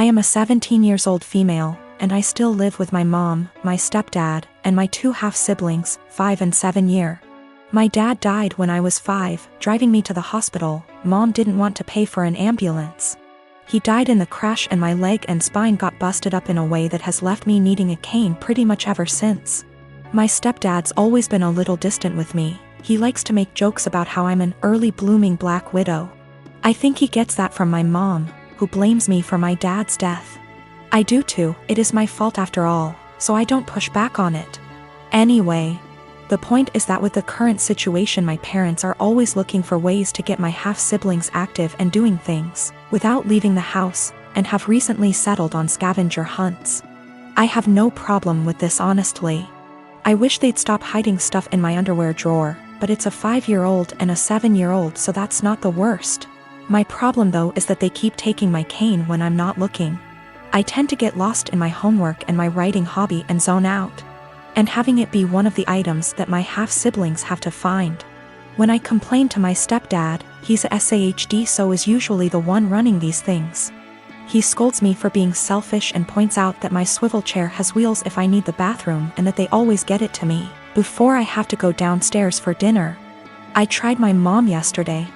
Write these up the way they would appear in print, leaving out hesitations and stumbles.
I am a 17 years old female, and I still live with my mom, my stepdad, and my two half-siblings, 5 and 7 year. My dad died when I was 5, driving me to the hospital. Mom didn't want to pay for an ambulance. He died in the crash and my leg and spine got busted up in a way that has left me needing a cane pretty much ever since. My stepdad's always been a little distant with me. He likes to make jokes about how I'm an early blooming black widow. I think he gets that from my mom, who blames me for my dad's death. I do too, it is my fault after all, so I don't push back on it. Anyway, the point is that with the current situation my parents are always looking for ways to get my half-siblings active and doing things, without leaving the house, and have recently settled on scavenger hunts. I have no problem with this honestly. I wish they'd stop hiding stuff in my underwear drawer, but it's a 5-year-old and a 7-year-old, so that's not the worst. My problem though is that they keep taking my cane when I'm not looking. I tend to get lost in my homework and my writing hobby and zone out. And having it be one of the items that my half-siblings have to find. When I complain to my stepdad, he's a SAHD, so is usually the one running these things. He scolds me for being selfish and points out that my swivel chair has wheels if I need the bathroom and that they always get it to me before I have to go downstairs for dinner. I tried my mom yesterday,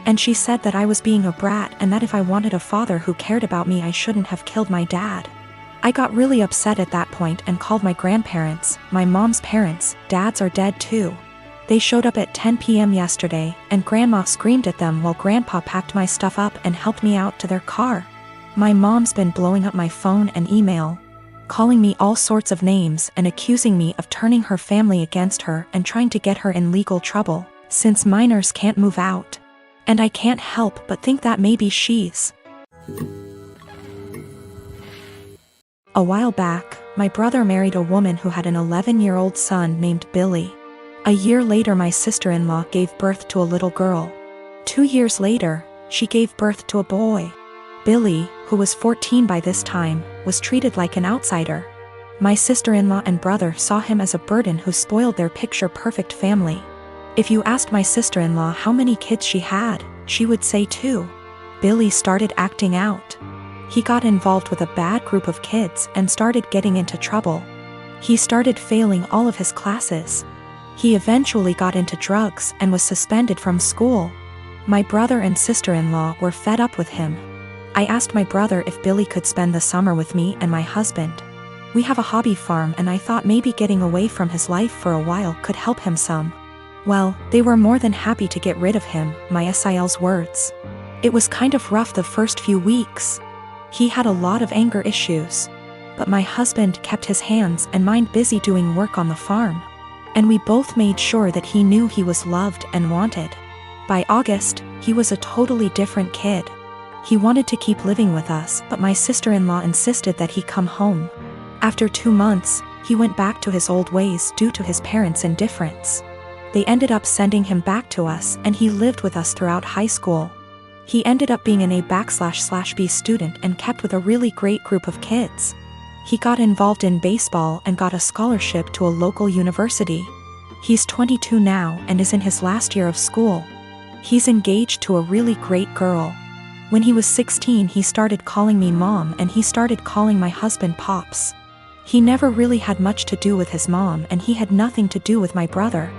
and she said that I was being a brat and that if I wanted a father who cared about me I shouldn't have killed my dad. I got really upset at that point and called my grandparents, my mom's parents. Dads are dead too. They showed up at 10 p.m. yesterday, and Grandma screamed at them while Grandpa packed my stuff up and helped me out to their car. My mom's been blowing up my phone and email, calling me all sorts of names and accusing me of turning her family against her and trying to get her in legal trouble, since minors can't move out. And I can't help but think that maybe she's. A while back, my brother married a woman who had an 11-year-old son named Billy. A year later my sister-in-law gave birth to a little girl. 2 years later, she gave birth to a boy. Billy, who was 14 by this time, was treated like an outsider. My sister-in-law and brother saw him as a burden who spoiled their picture-perfect family. If you asked my sister-in-law how many kids she had, she would say 2. Billy started acting out. He got involved with a bad group of kids and started getting into trouble. He started failing all of his classes. He eventually got into drugs and was suspended from school. My brother and sister-in-law were fed up with him. I asked my brother if Billy could spend the summer with me and my husband. We have a hobby farm and I thought maybe getting away from his life for a while could help him some. Well, they were more than happy to get rid of him, my SIL's words. It was kind of rough the first few weeks. He had a lot of anger issues. But my husband kept his hands and mind busy doing work on the farm. And we both made sure that he knew he was loved and wanted. By August, he was a totally different kid. He wanted to keep living with us, but my sister-in-law insisted that he come home. After 2 months, he went back to his old ways due to his parents' indifference. They ended up sending him back to us and he lived with us throughout high school. He ended up being an A/B student and kept with a really great group of kids. He got involved in baseball and got a scholarship to a local university. He's 22 now and is in his last year of school. He's engaged to a really great girl. When he was 16 he started calling me mom and he started calling my husband pops. He never really had much to do with his mom and he had nothing to do with my brother.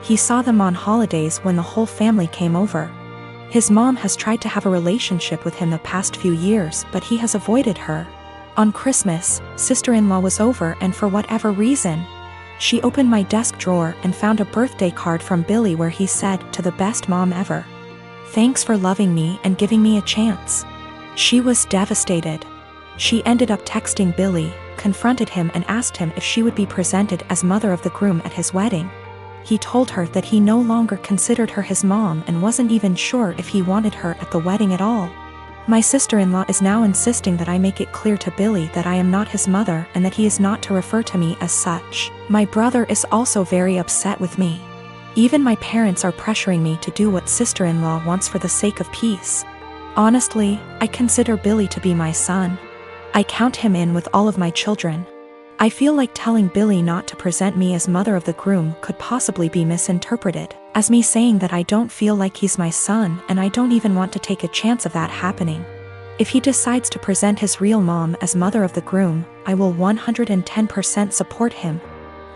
He saw them on holidays when the whole family came over. His mom has tried to have a relationship with him the past few years, but he has avoided her. On Christmas, sister-in-law was over and for whatever reason, she opened my desk drawer and found a birthday card from Billy where he said, "To the best mom ever. Thanks for loving me and giving me a chance." She was devastated. She ended up texting Billy, confronted him and asked him if she would be presented as mother of the groom at his wedding. He told her that he no longer considered her his mom and wasn't even sure if he wanted her at the wedding at all. My sister-in-law is now insisting that I make it clear to Billy that I am not his mother and that he is not to refer to me as such. My brother is also very upset with me. Even my parents are pressuring me to do what sister-in-law wants for the sake of peace. Honestly, I consider Billy to be my son. I count him in with all of my children. I feel like telling Billy not to present me as mother of the groom could possibly be misinterpreted as me saying that I don't feel like he's my son and I don't even want to take a chance of that happening. If he decides to present his real mom as mother of the groom, I will 110% support him.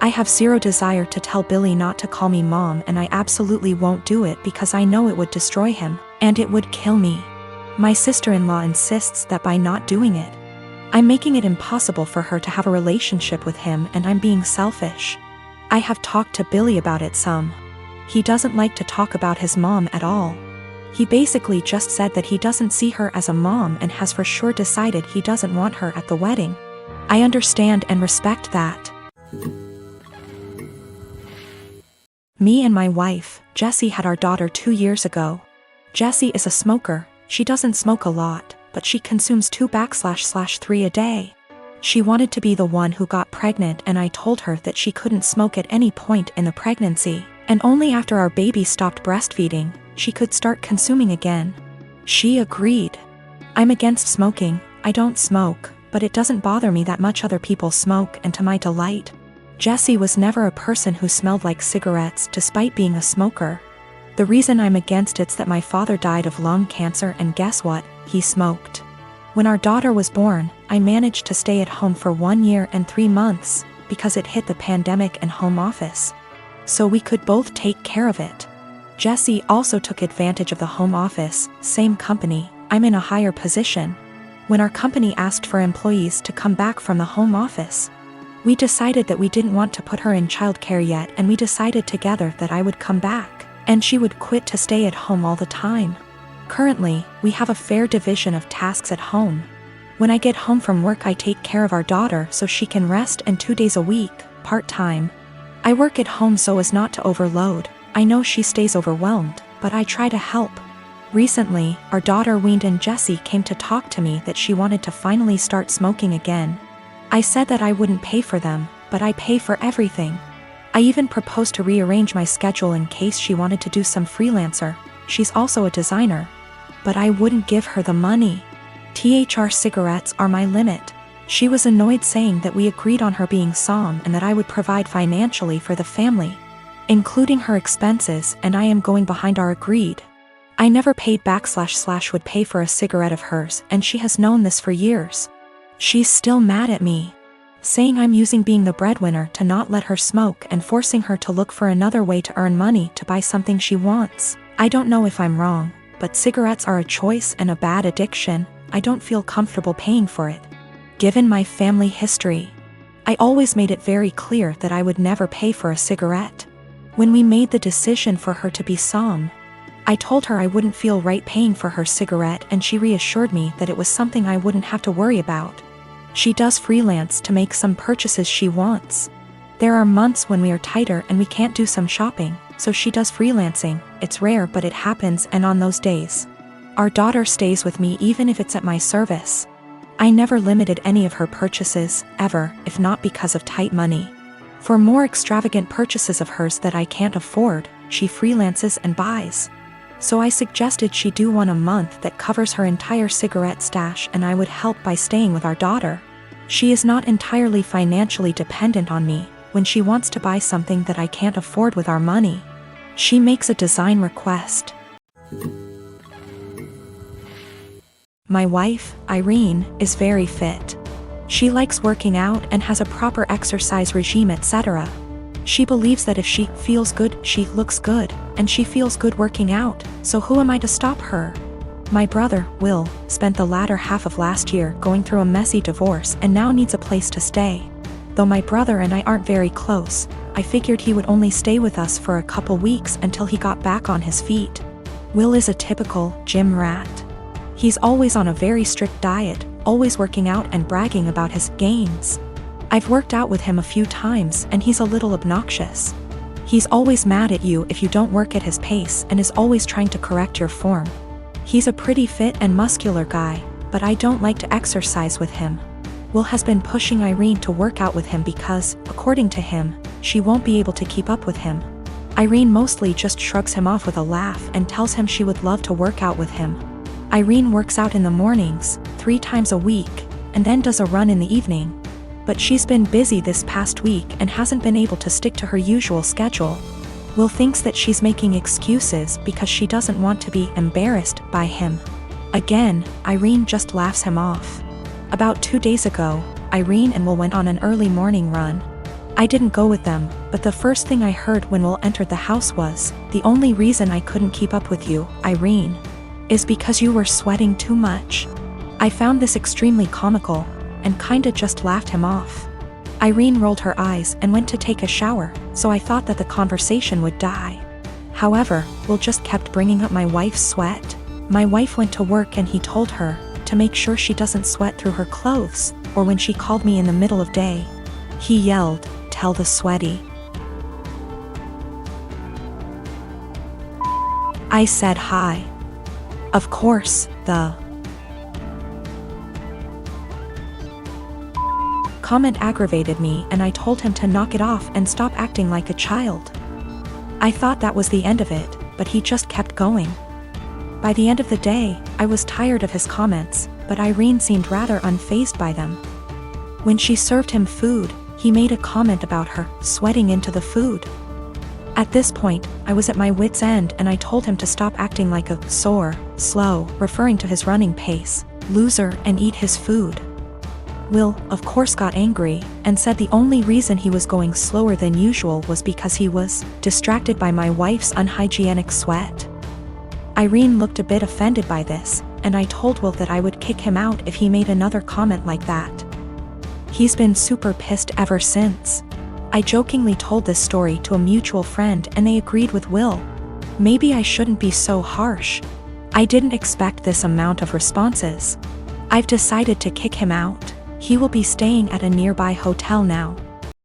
I have zero desire to tell Billy not to call me mom, and I absolutely won't do it because I know it would destroy him, and it would kill me. My sister-in-law insists that by not doing it, I'm making it impossible for her to have a relationship with him, and I'm being selfish. I have talked to Billy about it some. He doesn't like to talk about his mom at all. He basically just said that he doesn't see her as a mom and has for sure decided he doesn't want her at the wedding. I understand and respect that. Me and my wife, Jessie, had our daughter 2 years ago. Jessie is a smoker. She doesn't smoke a lot, but she consumes 2/3 a day. She wanted to be the one who got pregnant, and I told her that she couldn't smoke at any point in the pregnancy, and only after our baby stopped breastfeeding, she could start consuming again. She agreed. I'm against smoking. I don't smoke, but it doesn't bother me that much other people smoke, and to my delight, Jessie was never a person who smelled like cigarettes despite being a smoker. The reason I'm against it's that my father died of lung cancer, and guess what? He smoked. When our daughter was born, I managed to stay at home for 1 year and 3 months because it hit the pandemic and home office, so we could both take care of it. Jessie also took advantage of the home office, same company, I'm in a higher position. When our company asked for employees to come back from the home office, we decided that we didn't want to put her in childcare yet, and we decided together that I would come back, and she would quit to stay at home all the time. Currently, we have a fair division of tasks at home. When I get home from work, I take care of our daughter so she can rest, and 2 days a week, part-time, I work at home so as not to overload. I know she stays overwhelmed, but I try to help. Recently, our daughter weaned, and Jessie came to talk to me that she wanted to finally start smoking again. I said that I wouldn't pay for them, but I pay for everything. I even proposed to rearrange my schedule in case she wanted to do some freelancer. She's also a designer. But I wouldn't give her the money. THR cigarettes are my limit. She was annoyed, saying that we agreed on her being SOM and that I would provide financially for the family, including her expenses, and I am going behind our agreed. I never paid back / would pay for a cigarette of hers, and she has known this for years. She's still mad at me, saying I'm using being the breadwinner to not let her smoke and forcing her to look for another way to earn money to buy something she wants. I don't know if I'm wrong, but cigarettes are a choice and a bad addiction. I don't feel comfortable paying for it. Given my family history, I always made it very clear that I would never pay for a cigarette. When we made the decision for her to be SOM, I told her I wouldn't feel right paying for her cigarette, and she reassured me that it was something I wouldn't have to worry about. She does freelance to make some purchases she wants. There are months when we are tighter and we can't do some shopping, so she does freelancing. It's rare, but it happens, and on those days, our daughter stays with me even if it's at my service. I never limited any of her purchases, ever, if not because of tight money. For more extravagant purchases of hers that I can't afford, she freelances and buys. So I suggested she do one a month that covers her entire cigarette stash, and I would help by staying with our daughter. She is not entirely financially dependent on me. When she wants to buy something that I can't afford with our money, she makes a design request. My wife, Irene, is very fit. She likes working out and has a proper exercise regime, etc. She believes that if she feels good, she looks good, and she feels good working out, so who am I to stop her? My brother, Will, spent the latter half of last year going through a messy divorce and now needs a place to stay. Though my brother and I aren't very close, I figured he would only stay with us for a couple weeks until he got back on his feet. Will is a typical gym rat. He's always on a very strict diet, always working out and bragging about his gains. I've worked out with him a few times, and he's a little obnoxious. He's always mad at you if you don't work at his pace and is always trying to correct your form. He's a pretty fit and muscular guy, but I don't like to exercise with him. Will has been pushing Irene to work out with him because, according to him, she won't be able to keep up with him. Irene mostly just shrugs him off with a laugh and tells him she would love to work out with him. Irene works out in the mornings, 3 times a week, and then does a run in the evening. But she's been busy this past week and hasn't been able to stick to her usual schedule. Will thinks that she's making excuses because she doesn't want to be embarrassed by him. Again, Irene just laughs him off. About 2 days ago, Irene and Will went on an early morning run. I didn't go with them, but the first thing I heard when Will entered the house was, "The only reason I couldn't keep up with you, Irene, is because you were sweating too much." I found this extremely comical, and kinda just laughed him off. Irene rolled her eyes and went to take a shower, so I thought that the conversation would die. However, Will just kept bringing up my wife's sweat. My wife went to work and he told her to make sure she doesn't sweat through her clothes, or when she called me in the middle of day, he yelled, "Tell the sweaty." I said hi. Of course, the comment aggravated me and I told him to knock it off and stop acting like a child. I thought that was the end of it, but he just kept going. By the end of the day, I was tired of his comments, but Irene seemed rather unfazed by them. When she served him food, he made a comment about her sweating into the food. At this point, I was at my wit's end and I told him to stop acting like a sore, slow, referring to his running pace, loser, and eat his food. Will, of course, got angry and said the only reason he was going slower than usual was because he was distracted by my wife's unhygienic sweat. Irene looked a bit offended by this, and I told Will that I would kick him out if he made another comment like that. He's been super pissed ever since. I jokingly told this story to a mutual friend and they agreed with Will. Maybe I shouldn't be so harsh. I didn't expect this amount of responses. I've decided to kick him out. He will be staying at a nearby hotel now.